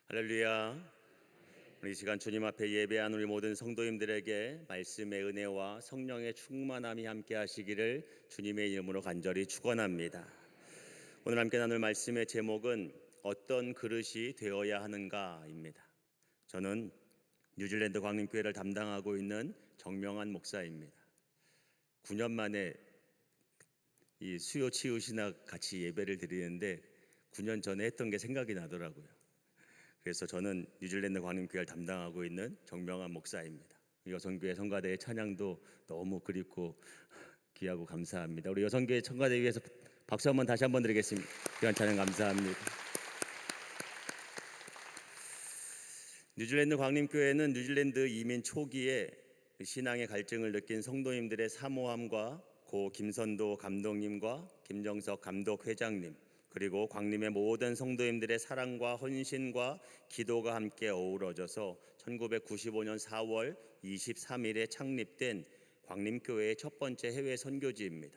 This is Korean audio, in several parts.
할렐루야. 우리 시간 주님 앞에 예배한 우리 모든 성도님들에게 말씀의 은혜와 성령의 충만함이 함께 하시기를 주님의 이름으로 간절히 축원합니다. 오늘 함께 나눌 말씀의 제목은 어떤 그릇이 되어야 하는가입니다. 저는 뉴질랜드 광림교회를 담당하고 있는 정명환 목사입니다. 9년 만에 이 수요 치유 신학 같이 예배를 드리는데 9년 전에 했던 게 생각이 나더라고요. 그래서 저는 뉴질랜드 광림교회를 담당하고 있는 정명환 목사입니다. 여성교회 성가대의 찬양도 너무 그립고 귀하고 감사합니다. 우리 여성교회 성가대 위해서 박수 한번 다시 한번 드리겠습니다. 귀한 찬양 감사합니다. 뉴질랜드 광림교회는 뉴질랜드 이민 초기에 신앙의 갈증을 느낀 성도님들의 사모함과 고 김선도 감독님과 김정석 감독 회장님, 그리고 광림의 모든 성도님들의 사랑과 헌신과 기도가 함께 어우러져서 1995년 4월 23일에 창립된 광림교회의 첫 번째 해외 선교지입니다.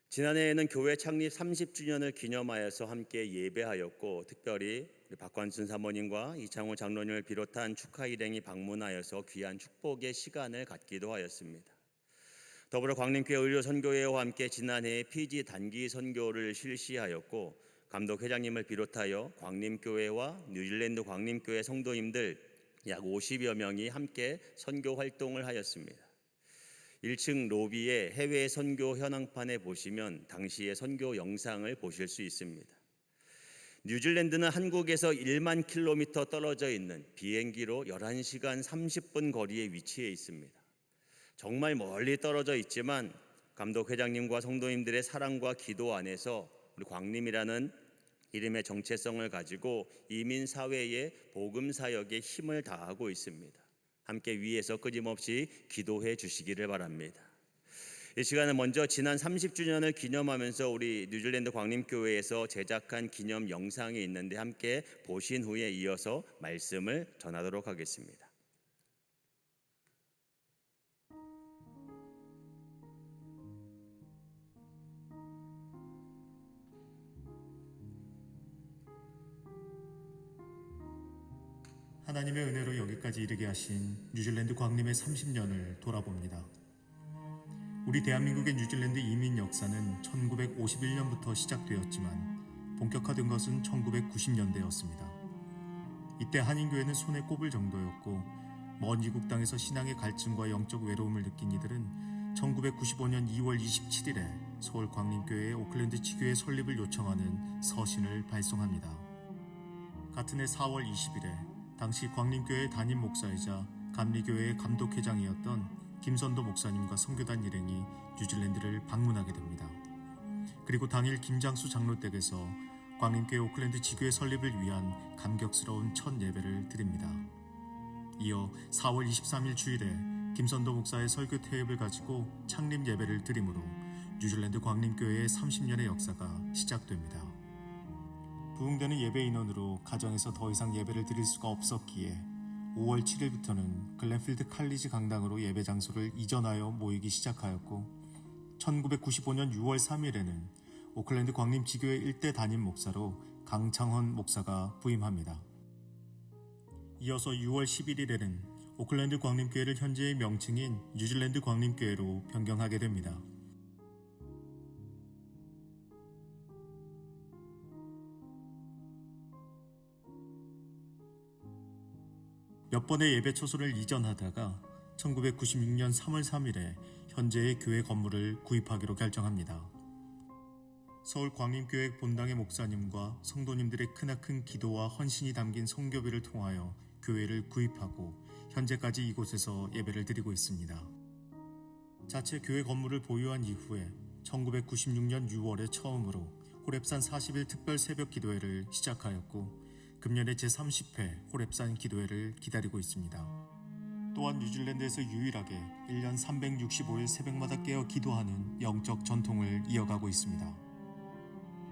지난해에는 교회 창립 30주년을 기념하여서 함께 예배하였고, 특별히 우리 박관순 사모님과 이창호 장로님을 비롯한 축하 일행이 방문하여서 귀한 축복의 시간을 갖기도 하였습니다. 더불어 광림교회 의료선교회와 함께 지난해 피지 단기 선교를 실시하였고, 감독 회장님을 비롯하여 광림교회와 뉴질랜드 광림교회 성도님들 약 50여 명이 함께 선교 활동을 하였습니다. 1층 로비의 해외 선교 현황판에 보시면 당시의 선교 영상을 보실 수 있습니다. 뉴질랜드는 한국에서 1만 킬로미터 떨어져 있는 비행기로 11시간 30분 거리에 위치해 있습니다. 정말 멀리 떨어져 있지만 감독 회장님과 성도님들의 사랑과 기도 안에서 우리 광림이라는 이름의 정체성을 가지고 이민 사회의 복음 사역에 힘을 다하고 있습니다. 함께 위에서 끊임없이 기도해 주시기를 바랍니다. 이 시간은 먼저 지난 30주년을 기념하면서 우리 뉴질랜드 광림교회에서 제작한 기념 영상이 있는데 함께 보신 후에 이어서 말씀을 전하도록 하겠습니다. 하나님의 은혜로 여기까지 이르게 하신 뉴질랜드 광림의 30년을 돌아봅니다. 우리 대한민국의 뉴질랜드 이민 역사는 1951년부터 시작되었지만 본격화된 것은 1990년대였습니다. 이때 한인교회는 손에 꼽을 정도였고, 먼 이국 땅에서 신앙의 갈증과 영적 외로움을 느낀 이들은 1995년 2월 27일에 서울 광림교회의 오클랜드 지교회 설립을 요청하는 서신을 발송합니다. 같은 해 4월 20일에 당시 광림교회 담임 목사이자 감리교회의 감독회장이었던 김선도 목사님과 선교단 일행이 뉴질랜드를 방문하게 됩니다. 그리고 당일 김장수 장로 댁에서 광림교회 오클랜드 지교회 설립을 위한 감격스러운 첫 예배를 드립니다. 이어 4월 23일 주일에 김선도 목사의 설교 테이프를 가지고 창립 예배를 드림으로 뉴질랜드 광림교회의 30년의 역사가 시작됩니다. 부흥되는 예배 인원으로 가정에서 더 이상 예배를 드릴 수가 없었기에 5월 7일부터는 글렌필드 칼리지 강당으로 예배 장소를 이전하여 모이기 시작하였고, 1995년 6월 3일에는 오클랜드 광림 지교회 일대 담임 목사로 강창헌 목사가 부임합니다. 이어서 6월 11일에는 오클랜드 광림교회를 현재의 명칭인 뉴질랜드 광림교회로 변경하게 됩니다. 몇 번의 예배 처소를 이전하다가 1996년 3월 3일에 현재의 교회 건물을 구입하기로 결정합니다. 서울 광림교회 본당의 목사님과 성도님들의 크나큰 기도와 헌신이 담긴 성교비를 통하여 교회를 구입하고 현재까지 이곳에서 예배를 드리고 있습니다. 자체 교회 건물을 보유한 이후에 1996년 6월에 처음으로 호랩산 40일 특별 새벽 기도회를 시작하였고, 금년에 제30회 호랩산 기도회를 기다리고 있습니다. 또한 뉴질랜드에서 유일하게 1년 365일 새벽마다 깨어 기도하는 영적 전통을 이어가고 있습니다.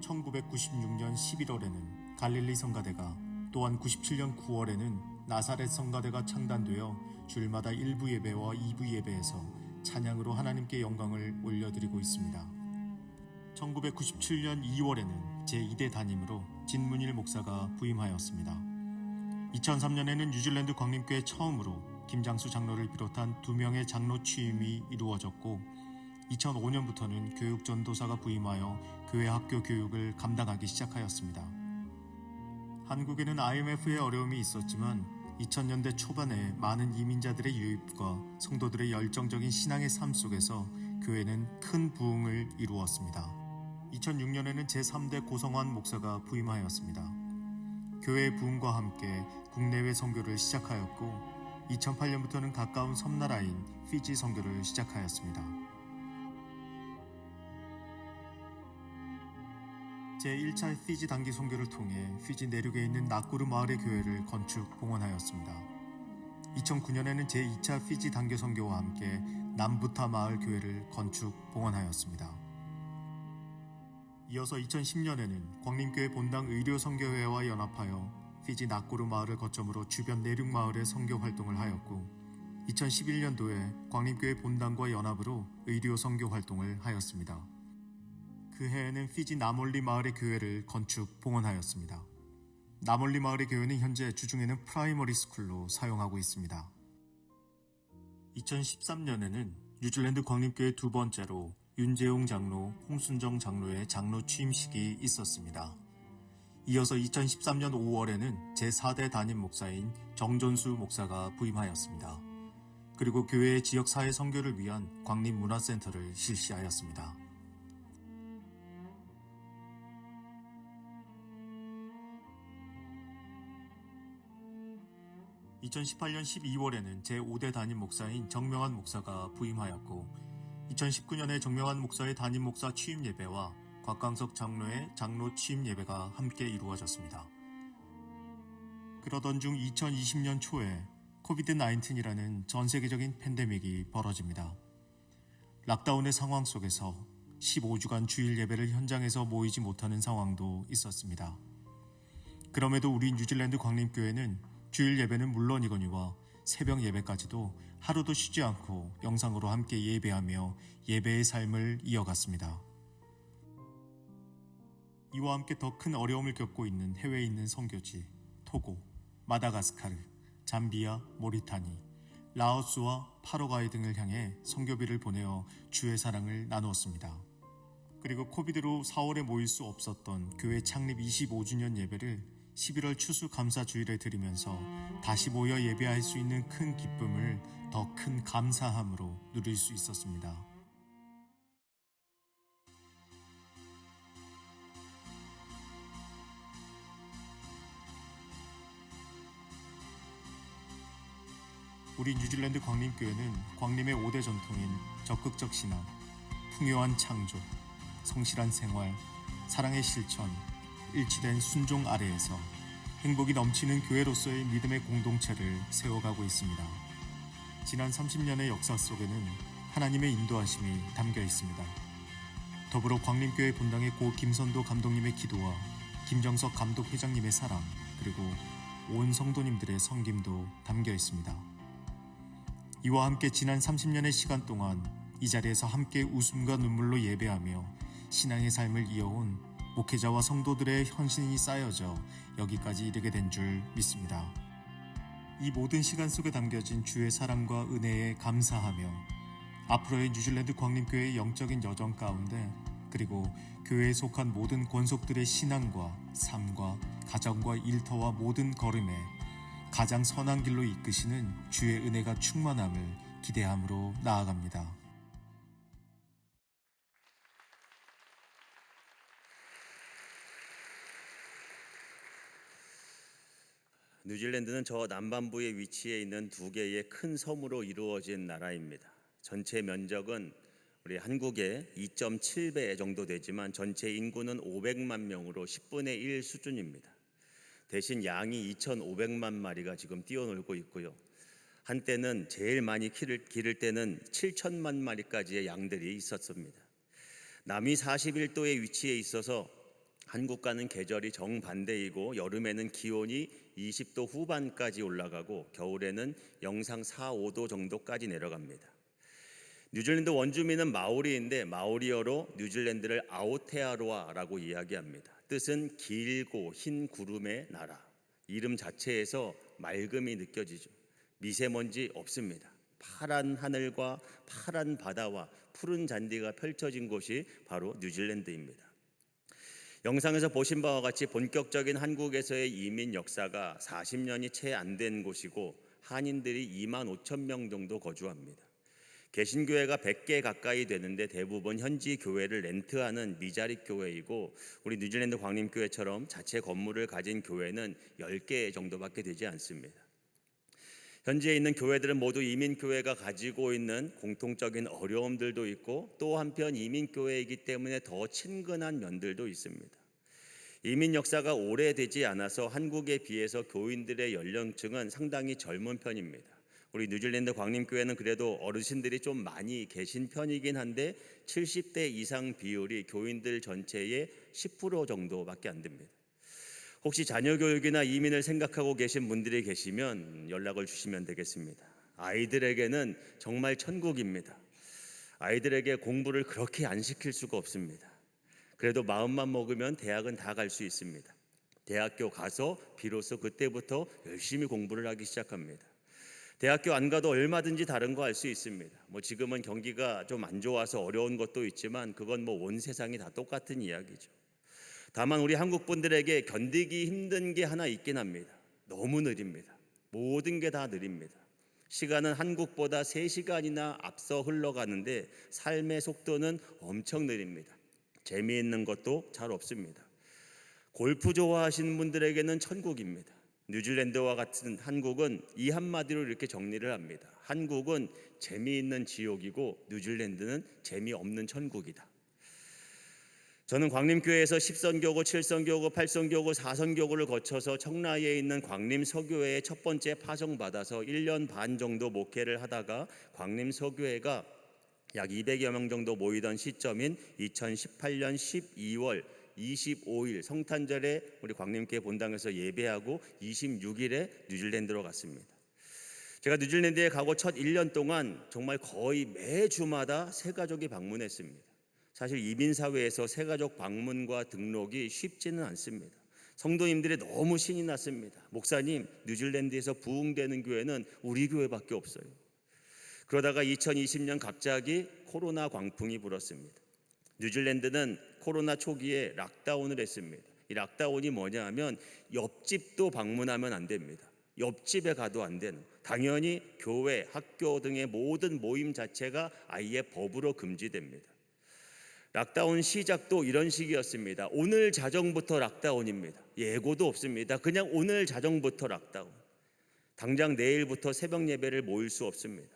1996년 11월에는 갈릴리 성가대가, 또한 97년 9월에는 나사렛 성가대가 창단되어 주일마다 1부 예배와 2부 예배에서 찬양으로 하나님께 영광을 올려드리고 있습니다. 1997년 2월에는 제2대 담임으로 진문일 목사가 부임하였습니다. 2003년에는 뉴질랜드 광림교회 처음으로 김장수 장로를 비롯한 2명의 장로 취임이 이루어졌고 2005년부터는 교육전도사가 부임하여 교회 학교 교육을 감당하기 시작하였습니다. 한국에는 IMF의 어려움이 있었지만 2000년대 초반에 많은 이민자들의 유입과 성도들의 열정적인 신앙의 삶 속에서 교회는 큰 부흥을 이루었습니다. 2006년에는 제3대 고성환 목사가 부임하였습니다. 교회의 부흥과 함께 국내외 선교를 시작하였고 2008년부터는 가까운 섬나라인 피지 선교를 시작하였습니다. 제1차 피지 단기 선교를 통해 피지 내륙에 있는 나꾸르 마을의 교회를 건축 봉헌하였습니다. 2009년에는 제2차 피지 단기 선교와 함께 남부타 마을 교회를 건축 봉헌하였습니다. 이어서 2010년에는 광림교회 본당 의료 선교회와 연합하여 피지 나꾸르 마을을 거점으로 주변 내륙 마을의 선교 활동을 하였고 2011년도에 광림교회 본당과 연합으로 의료 선교 활동을 하였습니다. 그 해에는 피지 나몰리 마을의 교회를 건축 봉헌하였습니다. 나몰리 마을의 교회는 현재 주중에는 프라이머리 스쿨로 사용하고 있습니다. 2013년에는 뉴질랜드 광림교회 두 번째로 윤재용 장로, 홍순정 장로의 장로 취임식이 있었습니다. 이어서 2013년 5월에는 제4대 담임 목사인 정전수 목사가 부임하였습니다. 그리고 교회의 지역사회 선교를 위한 광림문화센터를 실시하였습니다. 2018년 12월에는 제5대 담임 목사인 정명환 목사가 부임하였고 2019년에 정명환 목사의 담임 목사 취임 예배와 곽광석 장로의 장로 취임 예배가 함께 이루어졌습니다. 그러던 중 2020년 초에 코비드-19이라는 전 세계적인 팬데믹이 벌어집니다. 락다운의 상황 속에서 15주간 주일 예배를 현장에서 모이지 못하는 상황도 있었습니다. 그럼에도 우리 뉴질랜드 광림교회는 주일 예배는 물론이거니와 새벽 예배까지도 하루도 쉬지 않고 영상으로 함께 예배하며 예배의 삶을 이어갔습니다. 이와 함께 더 큰 어려움을 겪고 있는 해외에 있는 선교지 토고, 마다가스카르, 잠비아, 모리타니, 라오스와 파라과이 등을 향해 선교비를 보내어 주의 사랑을 나누었습니다. 그리고 코비드로 4월에 모일 수 없었던 교회 창립 25주년 예배를 11월 추수감사주일에 드리면서 다시 모여 예배할 수 있는 큰 기쁨을 더 큰 감사함으로 누릴 수 있었습니다. 우리 뉴질랜드 광림교회는 광림의 5대 전통인 적극적 신앙, 풍요한 창조, 성실한 생활, 사랑의 실천, 일치된 순종 아래에서 행복이 넘치는 교회로서의 믿음의 공동체를 세워가고 있습니다. 지난 30년의 역사 속에는 하나님의 인도하심이 담겨 있습니다. 더불어 광림교회 본당의 고 김선도 감독님의 기도와 김정석 감독 회장님의 사랑, 그리고 온 성도님들의 섬김도 담겨 있습니다. 이와 함께 지난 30년의 시간 동안 이 자리에서 함께 웃음과 눈물로 예배하며 신앙의 삶을 이어온 목회자와 성도들의 헌신이 쌓여져 여기까지 이르게 된 줄 믿습니다. 이 모든 시간 속에 담겨진 주의 사랑과 은혜에 감사하며 앞으로의 뉴질랜드 광림교회의 영적인 여정 가운데 그리고 교회에 속한 모든 권속들의 신앙과 삶과 가정과 일터와 모든 걸음에 가장 선한 길로 이끄시는 주의 은혜가 충만함을 기대함으로 나아갑니다. 뉴질랜드는 저 남반부에 위치해 있는 두 개의 큰 섬으로 이루어진 나라입니다. 전체 면적은 우리 한국의 2.7배 정도 되지만 전체 인구는 500만 명으로 10분의 1 수준입니다. 대신 양이 2,500만 마리가 지금 뛰어놀고 있고요. 한때는 제일 많이 기를 때는 7천만 마리까지의 양들이 있었습니다. 남위 41도에 위치해 있어서 한국과는 계절이 정반대이고 여름에는 기온이 20도 후반까지 올라가고 겨울에는 영상 4, 5도 정도까지 내려갑니다. 뉴질랜드 원주민은 마오리인데 마오리어로 뉴질랜드를 아오테아로아라고 이야기합니다. 뜻은 길고 흰 구름의 나라. 이름 자체에서 맑음이 느껴지죠. 미세먼지 없습니다. 파란 하늘과 파란 바다와 푸른 잔디가 펼쳐진 곳이 바로 뉴질랜드입니다. 영상에서 보신 바와 같이 본격적인 한국에서의 이민 역사가 40년이 채 안 된 곳이고 한인들이 2만 5천 명 정도 거주합니다. 개신교회가 100개 가까이 되는데 대부분 현지 교회를 렌트하는 미자립 교회이고 우리 뉴질랜드 광림교회처럼 자체 건물을 가진 교회는 10개 정도밖에 되지 않습니다. 현지에 있는 교회들은 모두 이민교회가 가지고 있는 공통적인 어려움들도 있고 또 한편 이민교회이기 때문에 더 친근한 면들도 있습니다. 이민 역사가 오래되지 않아서 한국에 비해서 교인들의 연령층은 상당히 젊은 편입니다. 우리 뉴질랜드 광림교회는 그래도 어르신들이 좀 많이 계신 편이긴 한데 70대 이상 비율이 교인들 전체의 10% 정도밖에 안 됩니다. 혹시 자녀 교육이나 이민을 생각하고 계신 분들이 계시면 연락을 주시면 되겠습니다. 아이들에게는 정말 천국입니다. 아이들에게 공부를 그렇게 안 시킬 수가 없습니다. 그래도 마음만 먹으면 대학은 다 갈 수 있습니다. 대학교 가서 비로소 그때부터 열심히 공부를 하기 시작합니다. 대학교 안 가도 얼마든지 다른 거 알 수 있습니다. 지금은 경기가 좀 안 좋아서 어려운 것도 있지만 그건 온 세상이 다 똑같은 이야기죠. 다만 우리 한국 분들에게 견디기 힘든 게 하나 있긴 합니다. 너무 느립니다. 모든 게 다 느립니다. 시간은 한국보다 3시간이나 앞서 흘러가는데 삶의 속도는 엄청 느립니다. 재미있는 것도 잘 없습니다. 골프 좋아하시는 분들에게는 천국입니다. 뉴질랜드와 같은 한국은 이 한마디로 이렇게 정리를 합니다. 한국은 재미있는 지옥이고 뉴질랜드는 재미없는 천국이다. 저는 광림교회에서 10선교구, 7선교구, 8선교구, 4선교구를 거쳐서 청라에 있는 광림서교회에 첫 번째 파송받아서 1년 반 정도 목회를 하다가 광림서교회가 약 200여 명 정도 모이던 시점인 2018년 12월 25일 성탄절에 우리 광림교회 본당에서 예배하고 26일에 뉴질랜드로 갔습니다. 제가 뉴질랜드에 가고 첫 1년 동안 정말 거의 매주마다 새가족이 방문했습니다. 사실 이민사회에서 새가족 방문과 등록이 쉽지는 않습니다. 성도님들이 너무 신이 났습니다. 목사님, 뉴질랜드에서 부흥되는 교회는 우리 교회밖에 없어요. 그러다가 2020년 갑자기 코로나 광풍이 불었습니다. 뉴질랜드는 코로나 초기에 락다운을 했습니다. 이 락다운이 뭐냐 하면 옆집도 방문하면 안 됩니다. 옆집에 가도 안 되는, 당연히 교회, 학교 등의 모든 모임 자체가 아예 법으로 금지됩니다. 락다운 시작도 이런 식이었습니다. 오늘 자정부터 락다운입니다. 예고도 없습니다. 그냥 오늘 자정부터 락다운. 당장 내일부터 새벽 예배를 모일 수 없습니다.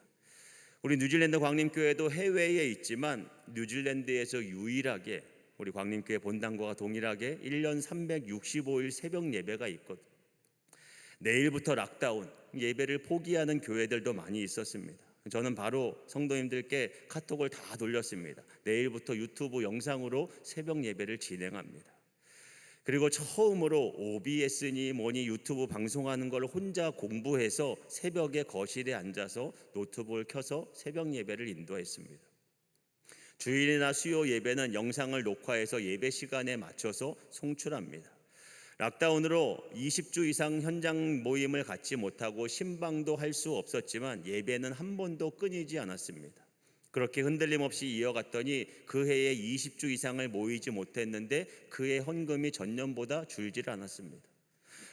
우리 뉴질랜드 광림교회도 해외에 있지만 뉴질랜드에서 유일하게 우리 광림교회 본당과 동일하게 1년 365일 새벽 예배가 있거든요. 내일부터 락다운, 예배를 포기하는 교회들도 많이 있었습니다. 저는 바로 성도님들께 카톡을 다 돌렸습니다. 내일부터 유튜브 영상으로 새벽 예배를 진행합니다. 그리고 처음으로 OBS니 뭐니 유튜브 방송하는 걸 혼자 공부해서 새벽에 거실에 앉아서 노트북을 켜서 새벽 예배를 인도했습니다. 주일이나 수요 예배는 영상을 녹화해서 예배 시간에 맞춰서 송출합니다. 락다운으로 20주 이상 현장 모임을 갖지 못하고 신방도 할 수 없었지만 예배는 한 번도 끊이지 않았습니다. 그렇게 흔들림 없이 이어갔더니 그 해에 20주 이상을 모이지 못했는데 그해 헌금이 전년보다 줄질 않았습니다.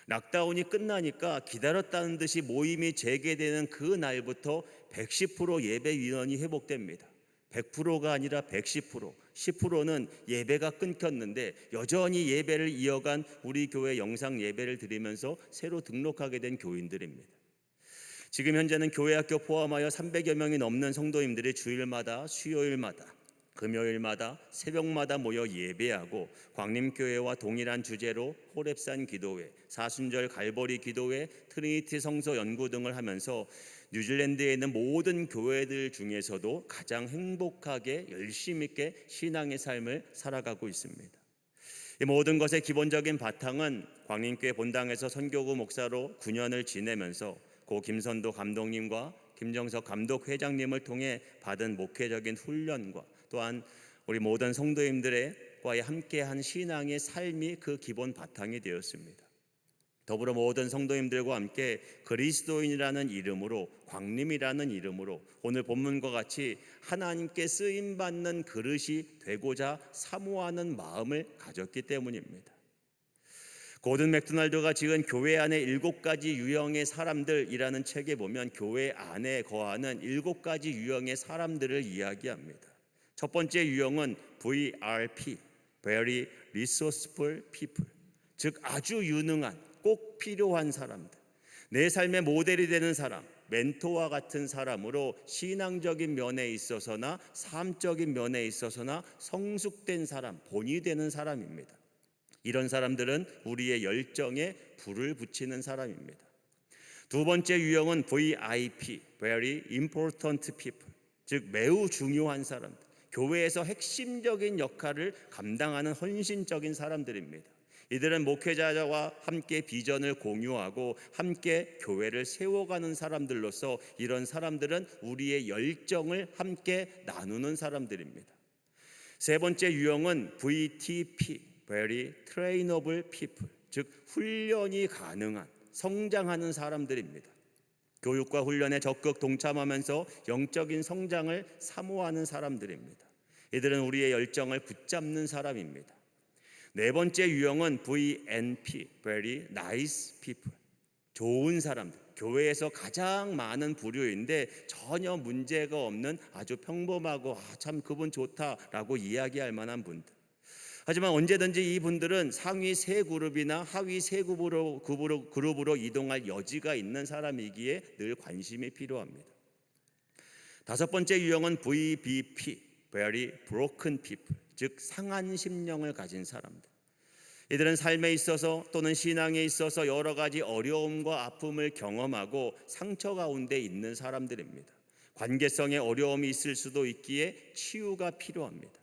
락다운이 끝나니까 기다렸다는 듯이 모임이 재개되는 그 날부터 110% 예배 인원이 회복됩니다. 100%가 아니라 110%, 10%는 예배가 끊겼는데 여전히 예배를 이어간 우리 교회 영상 예배를 드리면서 새로 등록하게 된 교인들입니다. 지금 현재는 교회학교 포함하여 300여 명이 넘는 성도님들이 주일마다, 수요일마다, 금요일마다, 새벽마다 모여 예배하고 광림교회와 동일한 주제로 호렙산 기도회, 사순절 갈보리 기도회, 트리니티 성서 연구 등을 하면서 뉴질랜드에 있는 모든 교회들 중에서도 가장 행복하게 열심 있게 신앙의 삶을 살아가고 있습니다. 이 모든 것의 기본적인 바탕은 광림교회 본당에서 선교구 목사로 9년을 지내면서 고 김선도 감독님과 김정석 감독 회장님을 통해 받은 목회적인 훈련과 또한 우리 모든 성도님들의 교회와의 함께한 신앙의 삶이 그 기본 바탕이 되었습니다. 더불어 모든 성도님들과 함께 그리스도인이라는 이름으로, 광림이라는 이름으로 오늘 본문과 같이 하나님께 쓰임받는 그릇이 되고자 사모하는 마음을 가졌기 때문입니다. 고든 맥도날드가 지은 교회 안에 7가지 유형의 사람들이라는 책에 보면 교회 안에 거하는 7가지 유형의 사람들을 이야기합니다. 첫 번째 유형은 VRP, Very Resourceful People, 즉 아주 유능한, 꼭 필요한 사람들, 내 삶의 모델이 되는 사람, 멘토와 같은 사람으로 신앙적인 면에 있어서나 삶적인 면에 있어서나 성숙된 사람, 본이 되는 사람입니다. 이런 사람들은 우리의 열정에 불을 붙이는 사람입니다. 두 번째 유형은 VIP, Very Important People, 즉 매우 중요한 사람들, 교회에서 핵심적인 역할을 감당하는 헌신적인 사람들입니다. 이들은 목회자와 함께 비전을 공유하고 함께 교회를 세워가는 사람들로서 이런 사람들은 우리의 열정을 함께 나누는 사람들입니다. 세 번째 유형은 VTP, Very Trainable People, 즉 훈련이 가능한, 성장하는 사람들입니다. 교육과 훈련에 적극 동참하면서 영적인 성장을 사모하는 사람들입니다. 이들은 우리의 열정을 붙잡는 사람입니다. 네 번째 유형은 VNP, Very Nice People, 좋은 사람들, 교회에서 가장 많은 부류인데 전혀 문제가 없는 아주 평범하고 참 그분 좋다라고 이야기할 만한 분들. 하지만 언제든지 이분들은 상위 세 그룹이나 하위 세 그룹으로 이동할 여지가 있는 사람이기에 늘 관심이 필요합니다. 다섯 번째 유형은 VBP, Very Broken People, 즉 상한 심령을 가진 사람들. 이들은 삶에 있어서 또는 신앙에 있어서 여러 가지 어려움과 아픔을 경험하고 상처 가운데 있는 사람들입니다. 관계성에 어려움이 있을 수도 있기에 치유가 필요합니다.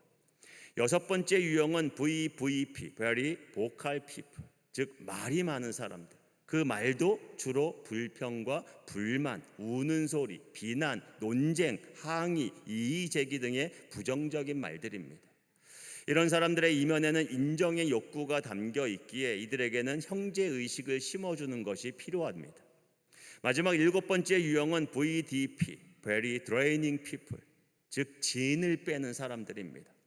여섯 번째 유형은 VVP, Very Vocal People, 즉 말이 많은 사람들. 그 말도 주로 불평과 불만, 우는 소리, 비난, 논쟁, 항의, 이의제기 등의 부정적인 말들입니다. 이런 사람들의 이면에는 인정의 욕구가 담겨 있기에 이들에게는 형제의식을 심어주는 것이 필요합니다. 마지막 일곱 번째 유형은 VDP, Very Draining People, 즉 진을 빼는 사람들입니다.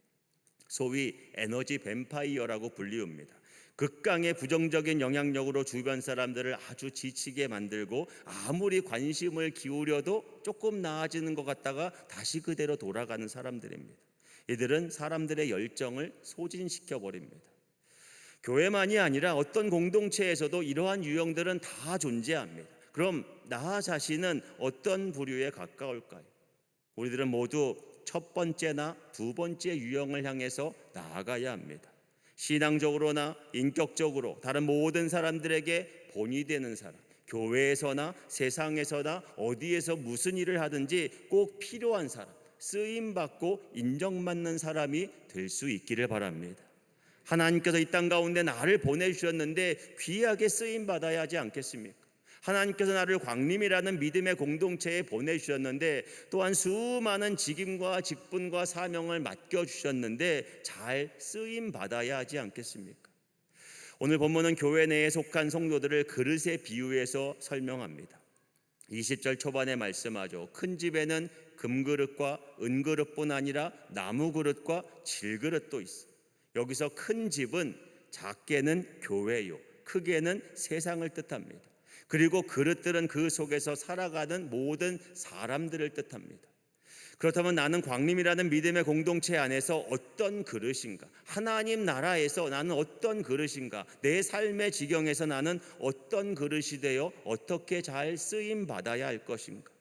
소위 에너지 뱀파이어라고 불리웁니다. 극강의 부정적인 영향력으로 주변 사람들을 아주 지치게 만들고 아무리 관심을 기울여도 조금 나아지는 것 같다가 다시 그대로 돌아가는 사람들입니다. 이들은 사람들의 열정을 소진시켜 버립니다. 교회만이 아니라 어떤 공동체에서도 이러한 유형들은 다 존재합니다. 그럼 나 자신은 어떤 부류에 가까울까요? 우리들은 모두 첫 번째나 두 번째 유형을 향해서 나아가야 합니다. 신앙적으로나 인격적으로 다른 모든 사람들에게 본이 되는 사람, 교회에서나 세상에서나 어디에서 무슨 일을 하든지 꼭 필요한 사람, 쓰임받고 인정받는 사람이 될 수 있기를 바랍니다. 하나님께서 이 땅 가운데 나를 보내주셨는데 귀하게 쓰임받아야 하지 않겠습니까? 하나님께서 나를 광림이라는 믿음의 공동체에 보내주셨는데 또한 수많은 직임과 직분과 사명을 맡겨주셨는데 잘 쓰임받아야 하지 않겠습니까? 오늘 본문은 교회 내에 속한 성도들을 그릇에 비유해서 설명합니다. 20절 초반에 말씀하죠. 큰 집에는 금그릇과 은그릇뿐 아니라 나무그릇과 질그릇도 있어. 여기서 큰 집은 작게는 교회요, 크게는 세상을 뜻합니다. 그리고 그릇들은 그 속에서 살아가는 모든 사람들을 뜻합니다. 그렇다면 나는 광림이라는 믿음의 공동체 안에서 어떤 그릇인가? 하나님 나라에서 나는 어떤 그릇인가? 내 삶의 지경에서 나는 어떤 그릇이 되어 어떻게 잘 쓰임 받아야 할 것인가?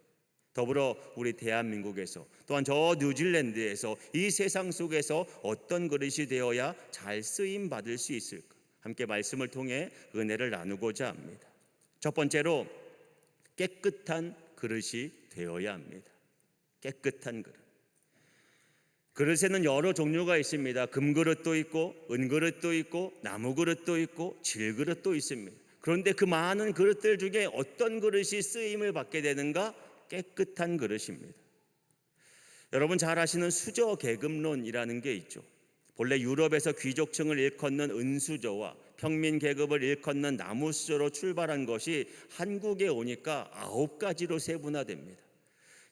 더불어 우리 대한민국에서 또한 저 뉴질랜드에서 이 세상 속에서 어떤 그릇이 되어야 잘 쓰임 받을 수 있을까? 함께 말씀을 통해 은혜를 나누고자 합니다. 첫 번째로 깨끗한 그릇이 되어야 합니다. 깨끗한 그릇. 그릇에는 여러 종류가 있습니다. 금그릇도 있고 은그릇도 있고 나무그릇도 있고 질그릇도 있습니다. 그런데 그 많은 그릇들 중에 어떤 그릇이 쓰임을 받게 되는가? 깨끗한 그릇입니다. 여러분 잘 아시는 수저 계급론이라는 게 있죠. 본래 유럽에서 귀족층을 일컫는 은수저와 평민 계급을 일컫는 나무수저로 출발한 것이 한국에 오니까 9가지로 세분화됩니다.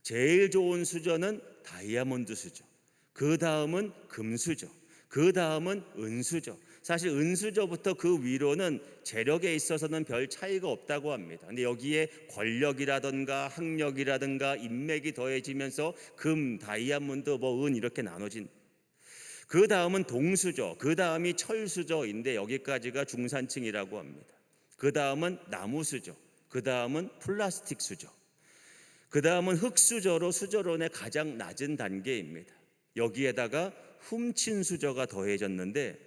제일 좋은 수저는 다이아몬드 수저, 그 다음은 금수저, 그 다음은 은수저. 사실 은수저부터 그 위로는 재력에 있어서는 별 차이가 없다고 합니다. 근데 여기에 권력이라든가 학력이라든가 인맥이 더해지면서 금, 다이아몬드, 은 이렇게 나눠진. 그 다음은 동수저, 그 다음이 철수저인데 여기까지가 중산층이라고 합니다. 그 다음은 나무수저, 그 다음은 플라스틱 수저, 그 다음은 흙수저로 수저론의 가장 낮은 단계입니다. 여기에다가 훔친 수저가 더해졌는데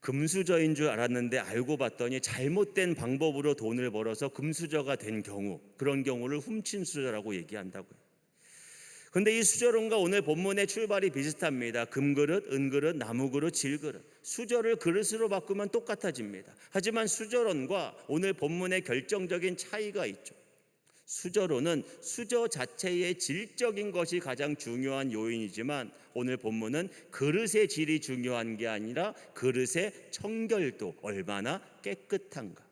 금수저인 줄 알았는데 알고 봤더니 잘못된 방법으로 돈을 벌어서 금수저가 된 경우, 그런 경우를 훔친 수저라고 얘기한다고요. 그런데 이 수저론과 오늘 본문의 출발이 비슷합니다. 금그릇, 은그릇, 나무그릇, 질그릇. 수저를 그릇으로 바꾸면 똑같아집니다. 하지만 수저론과 오늘 본문의 결정적인 차이가 있죠. 수저론은 수저 자체의 질적인 것이 가장 중요한 요인이지만 오늘 본문은 그릇의 질이 중요한 게 아니라 그릇의 청결도, 얼마나 깨끗한가.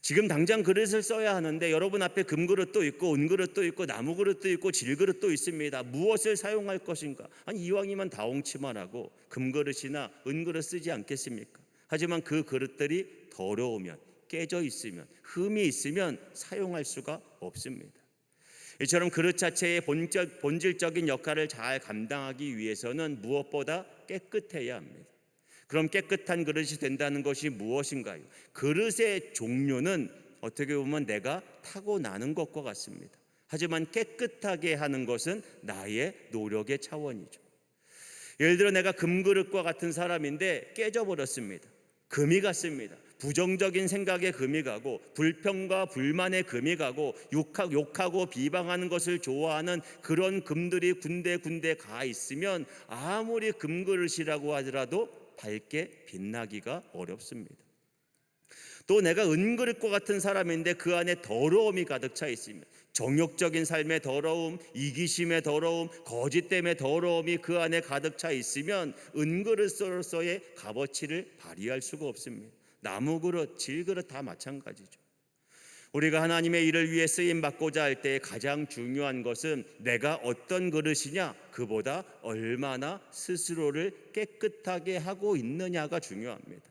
지금 당장 그릇을 써야 하는데 여러분 앞에 금그릇도 있고 은그릇도 있고 나무그릇도 있고 질그릇도 있습니다. 무엇을 사용할 것인가? 아니 이왕이면 다홍치만 하고 금그릇이나 은그릇 쓰지 않겠습니까? 하지만 그 그릇들이 더러우면, 깨져 있으면, 흠이 있으면 사용할 수가 없습니다. 이처럼 그릇 자체의 본질적인 역할을 잘 감당하기 위해서는 무엇보다 깨끗해야 합니다. 그럼 깨끗한 그릇이 된다는 것이 무엇인가요? 그릇의 종류는 어떻게 보면 내가 타고나는 것과 같습니다. 하지만 깨끗하게 하는 것은 나의 노력의 차원이죠. 예를 들어 내가 금그릇과 같은 사람인데 깨져버렸습니다. 금이 갔습니다. 부정적인 생각에 금이 가고 불평과 불만에 금이 가고 욕하고 비방하는 것을 좋아하는 그런 금들이 군데군데 가 있으면 아무리 금그릇이라고 하더라도 밝게 빛나기가 어렵습니다. 또 내가 은그릇과 같은 사람인데 그 안에 더러움이 가득 차 있으면, 정욕적인 삶의 더러움, 이기심의 더러움, 거짓됨의 더러움이 그 안에 가득 차 있으면 은그릇으로서의 값어치를 발휘할 수가 없습니다. 나무그릇, 질그릇 다 마찬가지죠. 우리가 하나님의 일을 위해 쓰임 받고자 할 때 가장 중요한 것은 내가 어떤 그릇이냐, 그보다 얼마나 스스로를 깨끗하게 하고 있느냐가 중요합니다.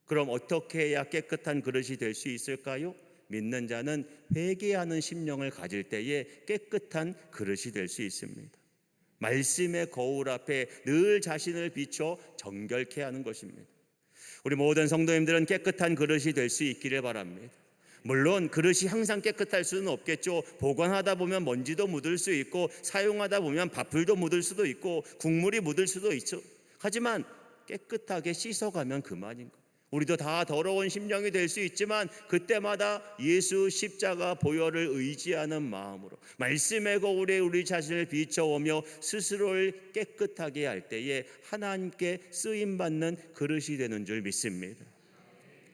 그럼 어떻게 해야 깨끗한 그릇이 될 수 있을까요? 믿는 자는 회개하는 심령을 가질 때에 깨끗한 그릇이 될 수 있습니다. 말씀의 거울 앞에 늘 자신을 비춰 정결케 하는 것입니다. 우리 모든 성도님들은 깨끗한 그릇이 될 수 있기를 바랍니다. 물론 그릇이 항상 깨끗할 수는 없겠죠. 보관하다 보면 먼지도 묻을 수 있고 사용하다 보면 밥풀도 묻을 수도 있고 국물이 묻을 수도 있죠. 하지만 깨끗하게 씻어가면 그만인 거예요. 우리도 다 더러운 심령이 될 수 있지만 그때마다 예수 십자가 보혈을 의지하는 마음으로 말씀의 거울에 우리 자신을 비춰오며 스스로를 깨끗하게 할 때에 하나님께 쓰임받는 그릇이 되는 줄 믿습니다.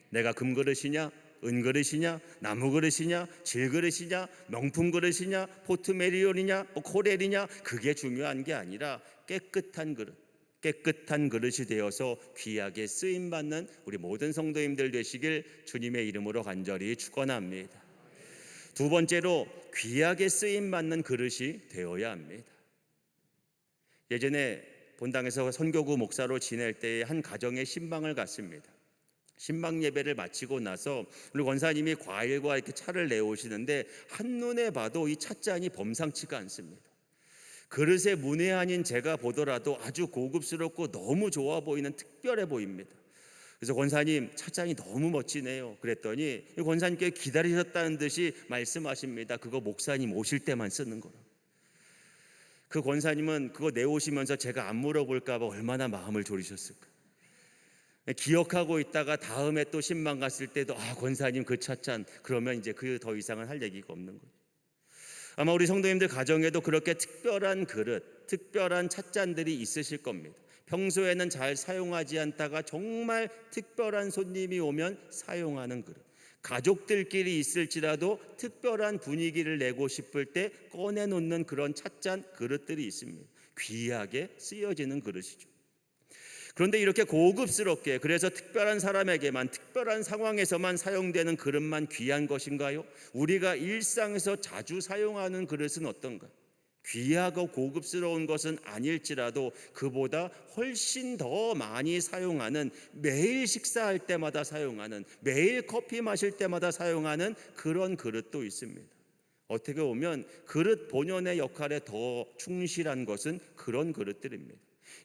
내가 금그릇이냐, 은그릇이냐, 나무그릇이냐, 질그릇이냐, 명품그릇이냐, 포트메리온이냐, 코렐이냐, 그게 중요한 게 아니라 깨끗한 그릇, 깨끗한 그릇이 되어서 귀하게 쓰임받는 우리 모든 성도님들 되시길 주님의 이름으로 간절히 축원합니다. 두 번째로 귀하게 쓰임받는 그릇이 되어야 합니다. 예전에 본당에서 선교구 목사로 지낼 때에 한 가정에 신방을 갔습니다. 신방 예배를 마치고 나서 우리 권사님이 과일과 이렇게 차를 내오시는데 한눈에 봐도 이 찻잔이 범상치가 않습니다. 그릇의 문외한인 제가 보더라도 아주 고급스럽고 너무 좋아 보이는, 특별해 보입니다. 그래서 권사님, 찻잔이 너무 멋지네요. 그랬더니 권사님께 기다리셨다는 듯이 말씀하십니다. 그거 목사님 오실 때만 쓰는 거라. 그 권사님은 그거 내오시면서 제가 안 물어볼까 봐 얼마나 마음을 졸이셨을까. 기억하고 있다가 다음에 또 신방 갔을 때도 권사님 그 찻잔, 그러면 이제 그 더 이상은 할 얘기가 없는 거죠. 아마 우리 성도님들 가정에도 그렇게 특별한 그릇, 특별한 찻잔들이 있으실 겁니다. 평소에는 잘 사용하지 않다가 정말 특별한 손님이 오면 사용하는 그릇, 가족들끼리 있을지라도 특별한 분위기를 내고 싶을 때 꺼내놓는 그런 찻잔 그릇들이 있습니다. 귀하게 쓰여지는 그릇이죠. 그런데 이렇게 고급스럽게, 그래서 특별한 사람에게만, 특별한 상황에서만 사용되는 그릇만 귀한 것인가요? 우리가 일상에서 자주 사용하는 그릇은 어떤가? 귀하고 고급스러운 것은 아닐지라도 그보다 훨씬 더 많이 사용하는, 매일 식사할 때마다 사용하는, 매일 커피 마실 때마다 사용하는 그런 그릇도 있습니다. 어떻게 보면 그릇 본연의 역할에 더 충실한 것은 그런 그릇들입니다.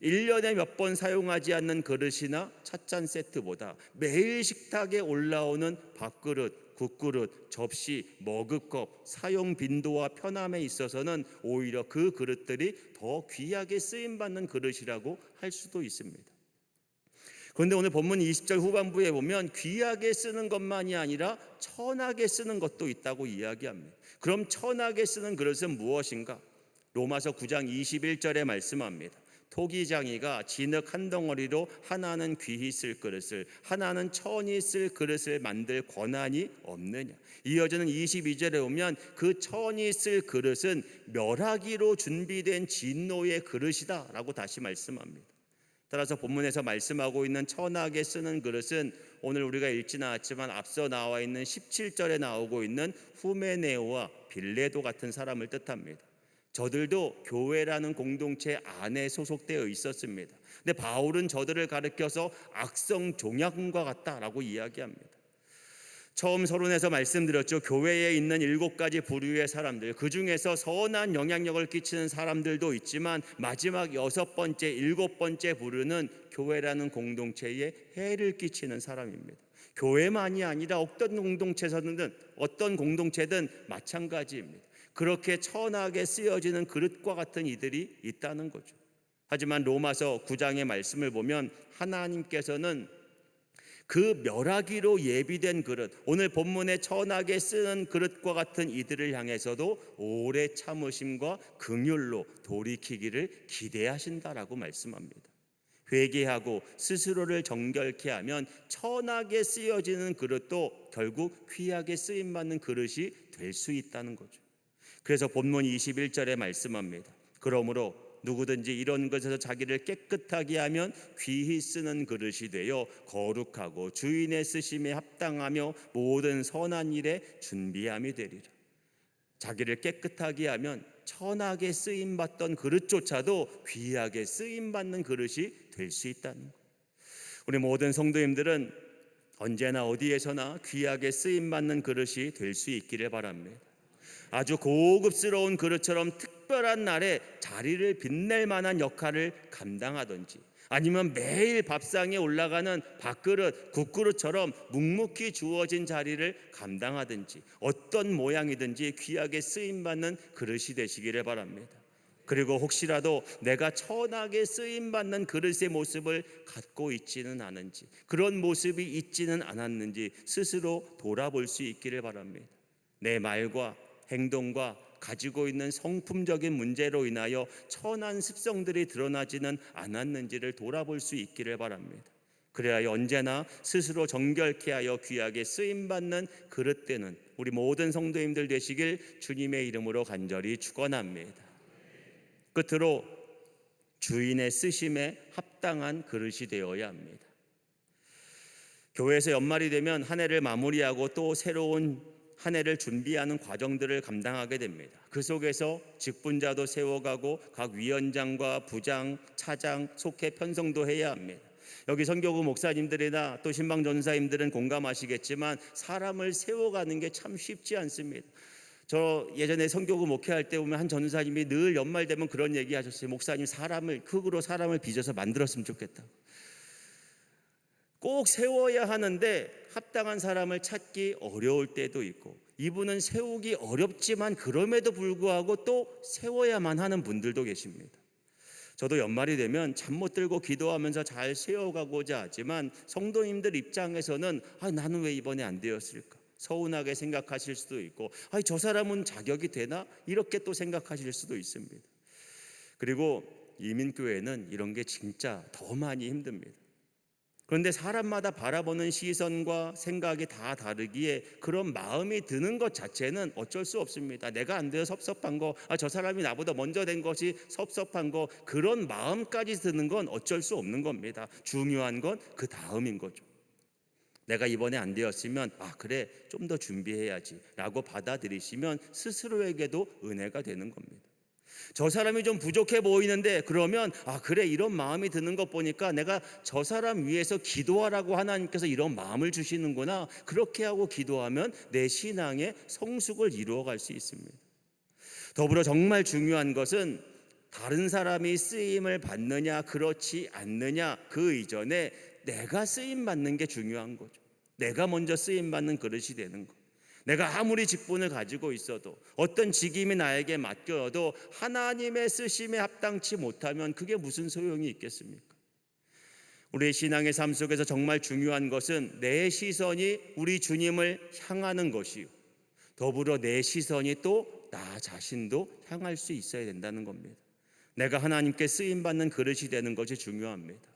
1년에 몇 번 사용하지 않는 그릇이나 찻잔 세트보다 매일 식탁에 올라오는 밥그릇, 국그릇, 접시, 머그컵, 사용 빈도와 편함에 있어서는 오히려 그 그릇들이 더 귀하게 쓰임받는 그릇이라고 할 수도 있습니다. 그런데 오늘 본문 20절 후반부에 보면 귀하게 쓰는 것만이 아니라 천하게 쓰는 것도 있다고 이야기합니다. 그럼 천하게 쓰는 그릇은 무엇인가? 로마서 9장 21절에 말씀합니다. 토기장이가 진흙 한 덩어리로 하나는 귀히 쓸 그릇을, 하나는 천히 쓸 그릇을 만들 권한이 없느냐. 이어지는 22절에 보면 그 천히 쓸 그릇은 멸하기로 준비된 진노의 그릇이다 라고 다시 말씀합니다. 따라서 본문에서 말씀하고 있는 천하게 쓰는 그릇은 오늘 우리가 읽지는 않았지만 앞서 나와 있는 17절에 나오고 있는 후메네오와 빌레도 같은 사람을 뜻합니다. 저들도 교회라는 공동체 안에 소속되어 있었습니다. 근데 바울은 저들을 가리켜서 악성 종양과 같다라고 이야기합니다. 처음 서론에서 말씀드렸죠. 교회에 있는 7가지 부류의 사람들, 그 중에서 선한 영향력을 끼치는 사람들도 있지만 마지막 6번째, 7번째 부류는 교회라는 공동체에 해를 끼치는 사람입니다. 교회만이 아니라 어떤 공동체든 마찬가지입니다. 그렇게 천하게 쓰여지는 그릇과 같은 이들이 있다는 거죠. 하지만 로마서 9장의 말씀을 보면 하나님께서는 그 멸하기로 예비된 그릇, 오늘 본문에 천하게 쓰는 그릇과 같은 이들을 향해서도 오래 참으심과 긍휼로 돌이키기를 기대하신다라고 말씀합니다. 회개하고 스스로를 정결케 하면 천하게 쓰여지는 그릇도 결국 귀하게 쓰임받는 그릇이 될 수 있다는 거죠. 그래서 본문 21절에 말씀합니다. 그러므로 누구든지 이런 것에서 자기를 깨끗하게 하면 귀히 쓰는 그릇이 되어 거룩하고 주인의 쓰심에 합당하며 모든 선한 일에 준비함이 되리라. 자기를 깨끗하게 하면 천하게 쓰임받던 그릇조차도 귀하게 쓰임받는 그릇이 될 수 있다는 것. 우리 모든 성도님들은 언제나 어디에서나 귀하게 쓰임받는 그릇이 될 수 있기를 바랍니다. 아주 고급스러운 그릇처럼 특별한 날에 자리를 빛낼 만한 역할을 감당하든지, 아니면 매일 밥상에 올라가는 밥그릇, 국그릇처럼 묵묵히 주어진 자리를 감당하든지, 어떤 모양이든지 귀하게 쓰임받는 그릇이 되시기를 바랍니다. 그리고 혹시라도 내가 천하게 쓰임받는 그릇의 모습을 갖고 있지는 않은지, 그런 모습이 있지는 않았는지 스스로 돌아볼 수 있기를 바랍니다. 내 말과 행동과 가지고 있는 성품적인 문제로 인하여 천한 습성들이 드러나지는 않았는지를 돌아볼 수 있기를 바랍니다. 그래야 언제나 스스로 정결케 하여 귀하게 쓰임받는 그릇되는 우리 모든 성도님들 되시길 주님의 이름으로 간절히 축원합니다. 끝으로 주인의 쓰심에 합당한 그릇이 되어야 합니다. 교회에서 연말이 되면 한 해를 마무리하고 또 새로운 한 해를 준비하는 과정들을 감당하게 됩니다. 그 속에서 직분자도 세워가고 각 위원장과 부장, 차장, 속해 편성도 해야 합니다. 여기 선교구 목사님들이나 또 신방 전사님들은 공감하시겠지만 사람을 세워가는 게 참 쉽지 않습니다. 저 예전에 선교구 목회할 때 보면 한 전사님이 늘 연말 되면 그런 얘기 하셨어요. 목사님, 흙으로 사람을 빚어서 만들었으면 좋겠다. 꼭 세워야 하는데 합당한 사람을 찾기 어려울 때도 있고, 이분은 세우기 어렵지만 그럼에도 불구하고 또 세워야만 하는 분들도 계십니다. 저도 연말이 되면 잠 못 들고 기도하면서 잘 세워가고자 하지만 성도님들 입장에서는 나는 왜 이번에 안 되었을까? 서운하게 생각하실 수도 있고, 저 사람은 자격이 되나? 이렇게 또 생각하실 수도 있습니다. 그리고 이민교회는 이런 게 진짜 더 많이 힘듭니다. 그런데 사람마다 바라보는 시선과 생각이 다 다르기에 그런 마음이 드는 것 자체는 어쩔 수 없습니다. 내가 안 돼서 섭섭한 거, 저 사람이 나보다 먼저 된 것이 섭섭한 거, 그런 마음까지 드는 건 어쩔 수 없는 겁니다. 중요한 건 그 다음인 거죠. 내가 이번에 안 되었으면 그래 좀 더 준비해야지 라고 받아들이시면 스스로에게도 은혜가 되는 겁니다. 저 사람이 좀 부족해 보이는데 그러면 그래 이런 마음이 드는 것 보니까 내가 저 사람 위해서 기도하라고 하나님께서 이런 마음을 주시는구나. 그렇게 하고 기도하면 내 신앙의 성숙을 이루어갈 수 있습니다. 더불어 정말 중요한 것은 다른 사람이 쓰임을 받느냐 그렇지 않느냐 그 이전에 내가 쓰임 받는 게 중요한 거죠. 내가 먼저 쓰임 받는 그릇이 되는 거. 내가 아무리 직분을 가지고 있어도 어떤 직임이 나에게 맡겨도 하나님의 쓰심에 합당치 못하면 그게 무슨 소용이 있겠습니까? 우리의 신앙의 삶 속에서 정말 중요한 것은 내 시선이 우리 주님을 향하는 것이요, 더불어 내 시선이 또 나 자신도 향할 수 있어야 된다는 겁니다. 내가 하나님께 쓰임받는 그릇이 되는 것이 중요합니다.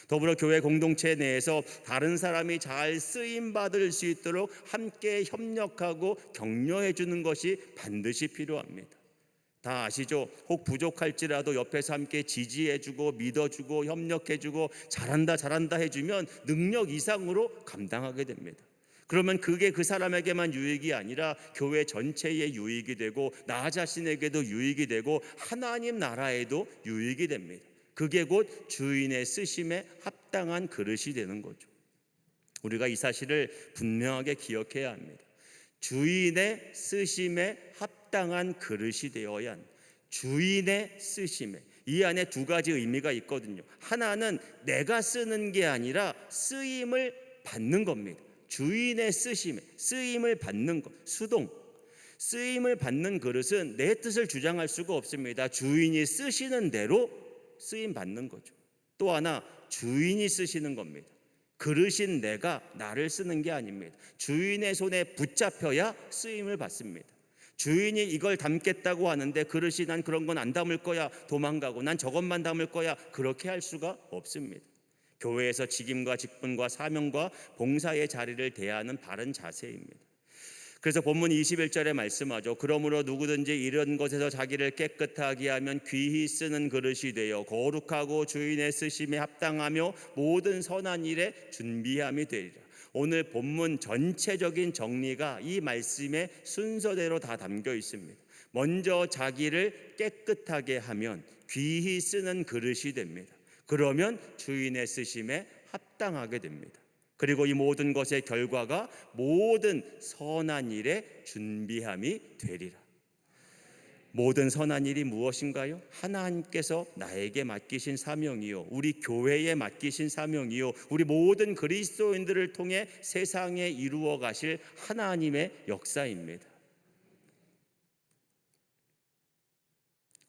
더불어 교회 공동체 내에서 다른 사람이 잘 쓰임받을 수 있도록 함께 협력하고 격려해 주는 것이 반드시 필요합니다. 다 아시죠? 혹 부족할지라도 옆에서 함께 지지해주고 믿어주고 협력해주고 잘한다 해주면 능력 이상으로 감당하게 됩니다. 그러면 그게 그 사람에게만 유익이 아니라 교회 전체에 유익이 되고 나 자신에게도 유익이 되고 하나님 나라에도 유익이 됩니다. 그게 곧 주인의 쓰심에 합당한 그릇이 되는 거죠. 우리가 이 사실을 분명하게 기억해야 합니다. 주인의 쓰심에 합당한 그릇이 되어야 한다. 주인의 쓰심에, 이 안에 두 가지 의미가 있거든요. 하나는 내가 쓰는 게 아니라 쓰임을 받는 겁니다. 주인의 쓰심에, 쓰임을 받는 것, 수동. 쓰임을 받는 그릇은 내 뜻을 주장할 수가 없습니다. 주인이 쓰시는 대로 쓰임 받는 거죠. 또 하나, 주인이 쓰시는 겁니다. 그릇인 내가 나를 쓰는 게 아닙니다. 주인의 손에 붙잡혀야 쓰임을 받습니다. 주인이 이걸 담겠다고 하는데 그릇이 난 그런 건 안 담을 거야, 도망가고 난 저것만 담을 거야, 그렇게 할 수가 없습니다. 교회에서 직임과 직분과 사명과 봉사의 자리를 대하는 바른 자세입니다. 그래서 본문 21절에 말씀하죠. 그러므로 누구든지 이런 것에서 자기를 깨끗하게 하면 귀히 쓰는 그릇이 되어 거룩하고 주인의 쓰심에 합당하며 모든 선한 일에 준비함이 되리라. 오늘 본문 전체적인 정리가 이 말씀의 순서대로 다 담겨 있습니다. 먼저 자기를 깨끗하게 하면 귀히 쓰는 그릇이 됩니다. 그러면 주인의 쓰심에 합당하게 됩니다. 그리고 이 모든 것의 결과가 모든 선한 일에 준비함이 되리라. 모든 선한 일이 무엇인가요? 하나님께서 나에게 맡기신 사명이요, 우리 교회에 맡기신 사명이요, 우리 모든 그리스도인들을 통해 세상에 이루어 가실 하나님의 역사입니다.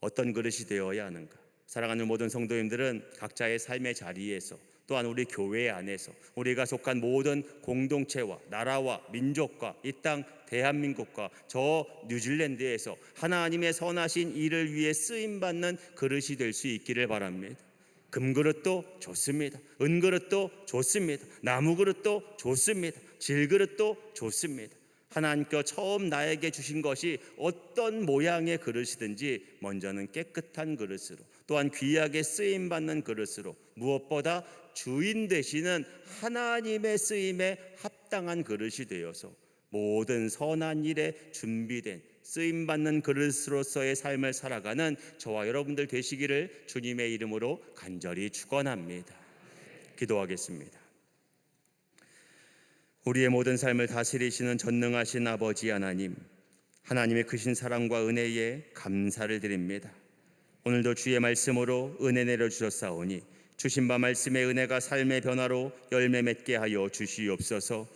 어떤 그릇이 되어야 하는가? 사랑하는 모든 성도님들은 각자의 삶의 자리에서, 또한 우리 교회 안에서 우리가 속한 모든 공동체와 나라와 민족과 이 땅 대한민국과 저 뉴질랜드에서 하나님의 선하신 일을 위해 쓰임받는 그릇이 될 수 있기를 바랍니다. 금그릇도 좋습니다. 은그릇도 좋습니다. 나무그릇도 좋습니다. 질그릇도 좋습니다. 하나님께서 처음 나에게 주신 것이 어떤 모양의 그릇이든지 먼저는 깨끗한 그릇으로, 또한 귀하게 쓰임받는 그릇으로, 무엇보다 주인 되시는 하나님의 쓰임에 합당한 그릇이 되어서 모든 선한 일에 준비된 쓰임받는 그릇으로서의 삶을 살아가는 저와 여러분들 되시기를 주님의 이름으로 간절히 축원합니다. 기도하겠습니다. 우리의 모든 삶을 다스리시는 전능하신 아버지 하나님, 하나님의 크신 사랑과 은혜에 감사를 드립니다. 오늘도 주의 말씀으로 은혜 내려주셨사오니 주신 바 말씀의 은혜가 삶의 변화로 열매 맺게 하여 주시옵소서.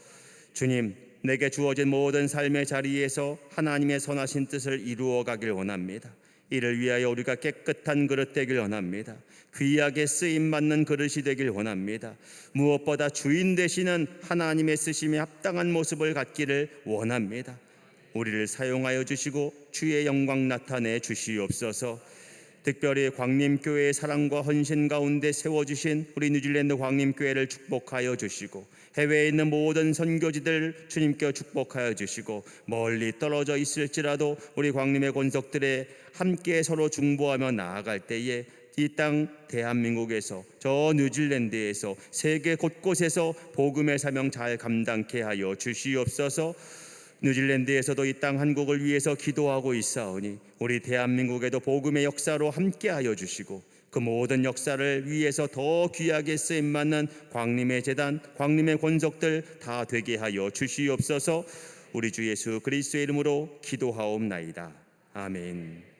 주님, 내게 주어진 모든 삶의 자리에서 하나님의 선하신 뜻을 이루어 가길 원합니다. 이를 위하여 우리가 깨끗한 그릇 되길 원합니다. 귀하게 쓰임받는 그릇이 되길 원합니다. 무엇보다 주인 되시는 하나님의 쓰심에 합당한 모습을 갖기를 원합니다. 우리를 사용하여 주시고 주의 영광 나타내 주시옵소서. 특별히 광림교회의 사랑과 헌신 가운데 세워주신 우리 뉴질랜드 광림교회를 축복하여 주시고, 해외에 있는 모든 선교지들 주님께 축복하여 주시고, 멀리 떨어져 있을지라도 우리 광림의 권속들에 함께 서로 중보하며 나아갈 때에 이 땅 대한민국에서, 저 뉴질랜드에서, 세계 곳곳에서 복음의 사명 잘 감당케 하여 주시옵소서. 뉴질랜드에서도 이 땅 한국을 위해서 기도하고 있사오니 우리 대한민국에도 복음의 역사로 함께하여 주시고, 그 모든 역사를 위해서 더 귀하게 쓰임받는 광림의 재단, 광림의 권속들 다 되게 하여 주시옵소서. 우리 주 예수 그리스도의 이름으로 기도하옵나이다. 아멘.